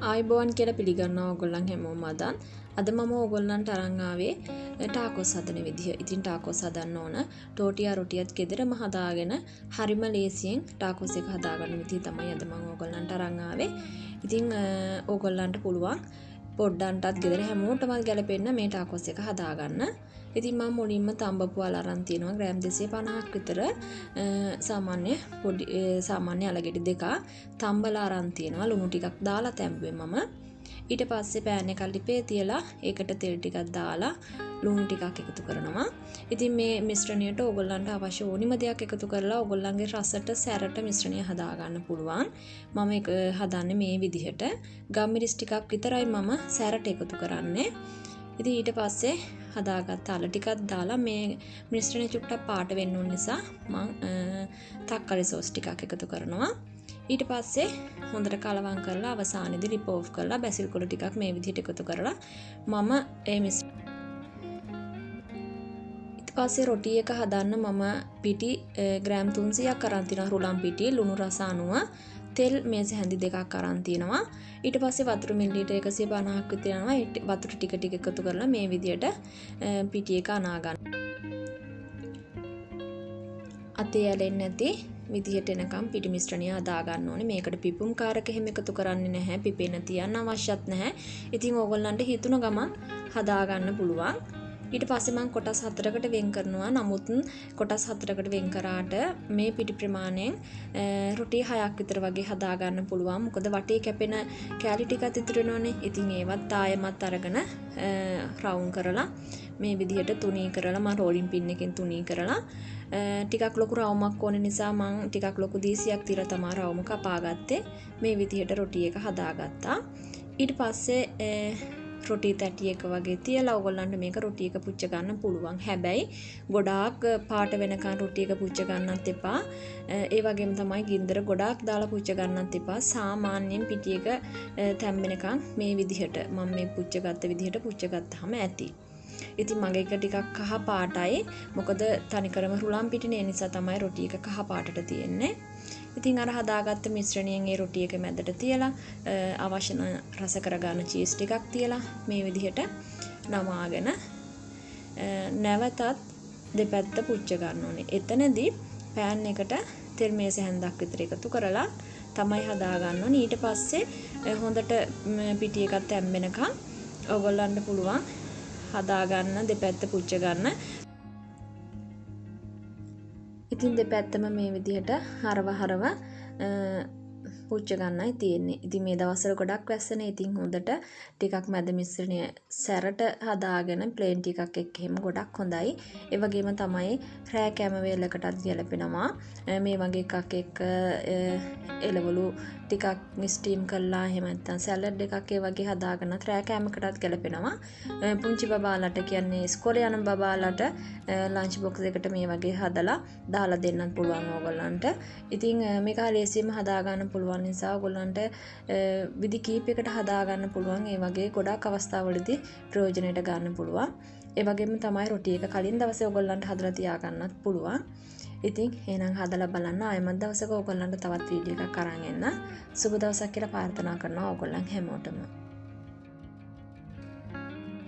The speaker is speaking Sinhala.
ආයිබෝවන් කියලා පිළිගන්නවා ඔයගොල්ලන් හැමෝම අද මම ඔයගොල්ලන්ට අරන් ආවේ ටාකෝස් හදන විදිහ. ඉතින් ටාකෝස් හදන්න ඕන ටෝටියා රොටියත් ගෙදරම හදාගෙන හරිම ලේසියෙන් ටාකෝස් එක හදාගන්න විදිහ තමයි අද මම ඔයගොල්ලන්ට අරන් ආවේ. ඉතින් ඔයගොල්ලන්ට පුළුවන් පොඩ්ඩන්ටත් ගෙදර හැමෝටම ගැලපෙන්න මේ ටාකෝස් එක හදාගන්න. ඉතින් මම මුලින්ම තඹපුවල් අරන් තියෙනවා ග්‍රෑම් 250ක් විතර සාමාන්‍ය අලගෙඩි දෙකක් තම්බලා අරන් තියෙනවා ලුණු ටිකක් දාලා තැඹුවේ මම. ඊට පස්සේ පෑන් එකක් ලිපේ තියලා ඒකට තෙල් ටිකක් දාලා ලුණු ටිකක් එකතු කරනවා. ඉතින් මේ මිශ්‍රණයට ඕගොල්ලන්ට අවශ්‍ය ඕනිම දෙයක් එකතු කරලා ඕගොල්ලන්ගේ රසට සැරට මිශ්‍රණය හදා ගන්න පුළුවන්. මම ඒක හදන්නේ මේ විදිහට. ගම්මිරිස් ටිකක් විතරයි මම සැරට එකතු කරන්නේ. ඉතින් ඊට පස්සේ හදාගත්ත අල ටිකක් දාලා මේ මිශ්‍රණය චුට්ටක් පාට වෙන්න ඕන නිසා මම තක්කාලි සෝස් ටිකක් එකතු කරනවා. ඊට පස්සේ හොඳට කලවම් කරලා අවසානයේදී රිප් ඔෆ් කරලා බැසිල් කොළ ටිකක් මේ විදිහට එකතු කරලා මම ඊට පස්සේ රොටි එක හදන්න මම පිටි ග්‍රෑම් 300ක් අරන් තියනවා රුලම් පිටි ලුණු රස අනුව තෙල් මේස හැඳි දෙකක් අරන් තියනවා. ඊට පස්සේ වතුර මිලිලීටර් 150ක් විතර යනවා. වතුර ටික ටික එකතු කරලා මේ විදිහට පිටි එක අනා ගන්න. අතේ ඇලෙන්නේ නැති විදිහට එනකම් පිටි මිශ්‍රණය හදා ගන්න ඕනේ. මේකට පිපුම් කාරක එහෙම එකතු කරන්නේ නැහැ. පිපෙන්න තියන්න අවශ්‍යත් නැහැ. ඉතින් ඕගොල්ලන්ට හිතුන ගමන් හදා ගන්න පුළුවන්. ඊට පස්සේ මම කොටස් 4කට වෙන් කරනවා. නමුත් කොටස් 4කට වෙන් කරාට මේ පිටි ප්‍රමාණයෙන් රොටි 6ක් විතර වගේ හදා ගන්න පුළුවන්. මොකද වටේ කැපෙන කැලි ටිකක් ඉතුරු වෙනවනේ. ඉතින් ඒවත් ආයෙමත් අරගෙන රවුම් කරලා මේ විදිහට තුනී කරලා මම රෝලින් පින් එකෙන් තුනී කරලා ටිකක් ලොකු රවුමක් ඕන නිසා මම ටිකක් ලොකු දීසියක් තියලා තමයි රවුම කපාගත්තේ. මේ විදිහට රොටි එක හදාගත්තා. ඊට පස්සේ රොටි තැටි එක වගේ තියලා ඔයගොල්ලන්ට මේක රොටි එක පුච්ච ගන්න පුළුවන්. හැබැයි ගොඩාක් පාට වෙනකන් රොටි එක පුච්ච ගන්නත් එපා. ඒ වගේම තමයි ගින්දර ගොඩාක් දාලා පුච්ච ගන්නත් එපා. සාමාන්‍යයෙන් පිටි එක තැම්බෙනකන් මේ විදිහට මම මේ පුච්ච ගත්ත විදිහට පුච්ච ගත්තාම ඇති. ඉතින් මගේ එක ටිකක් කහ පාටයි. මොකද තනිකරම රුලම් පිටිනේ නිසා තමයි රොටි එක කහ පාටට තියෙන්නේ. ඉතින් අර හදාගත්ත මිශ්‍රණයෙන් ඒ රොටි එක මැදට තියලා අවශ්‍ය රස කරගන්න චීස් ටිකක් තියලා මේ විදිහට නමාගෙන නැවතත් දෙපැත්ත පුච්ච ගන්න ඕනේ. එතනදී පෑන් එකට තෙල් මේස හැන්දක් විතර එකතු කරලා තමයි හදා ගන්න ඕනේ. ඊට පස්සේ හොඳට පිටි එකත් තැම්බෙනකන් ඔයගොල්ලන්ට පුළුවන් හදා ගන්න දෙපැත්ත පුච්ච ගන්න. ඉතින් දෙපැත්තම මේ විදිහට හරව පුච්ච ගන්නයි තියෙන්නේ. ඉතින් මේ දවස්වල ගොඩක් වැස්සනේ. ඉතින් හොඳට ටිකක් මැද මිශ්‍රණය සැරට හදාගෙන ප්ලේන් ටිකක් එක්ක එහෙම ගොඩක් හොඳයි. ඒ වගේම තමයි රෑ කැම වේලකටත් ගැලපෙනවා. මේ වගේ එකක් එක්ක එළවලු ටිකක් ස්ටීම් කරලා එහෙම නැත්නම් සැලඩ් එකක් ඒ වගේ හදාගෙනත් රෑ කැමකටත් ගැලපෙනවා. පුංචි බබාලට කියන්නේ ඉස්කෝලේ යන බබාලට ලන්ච් බොක්ස් එකට මේ වගේ හදලා දාලා දෙන්නත් පුළුවන් ඕගොල්ලන්ට. ඉතින් මේක ලේසියෙන්ම හදා ගන්න පුළුවන් නිසා ඔයගොල්ලන්ට විදි කීපයකට හදා ගන්න පුළුවන්. ඒ වගේ ගොඩක් අවස්ථාවලදී ප්‍රයෝජනෙට ගන්න පුළුවන්. ඒ වගේම තමයි රොටි එක කලින් දවසේ ඔයගොල්ලන්ට හදලා තියා ගන්නත් පුළුවන්. ඉතින් එහෙනම් හදලා බලන්න. ආයෙමත් දවසක ඔයගොල්ලන්ට තවත් වීඩියෝ එකක් අරන් එන්න. සුබ දවසක් කියලා ප්‍රාර්ථනා කරනවා ඔයගොල්ලන් හැමෝටම.